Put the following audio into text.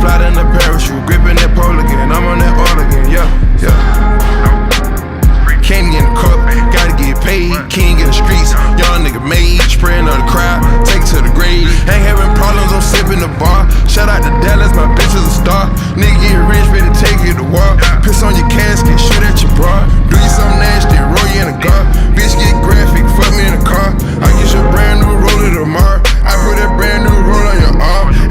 Fly in the parachute, gripping that pole again. I'm on that all again, yeah, yeah. Candy in the cup, gotta get paid. King in the streets, young nigga made. Spraying on the crowd, take it to the grave. Ain't having problems, I'm sipping the bar. Shout out to Dallas, my bitch is a star. Nigga get rich, better take it to war. Piss on your casket, shoot at your bra. Do you something nasty, roll you in a car. Bitch get graphic, fuck me in the car. I get your brand new roller tomorrow.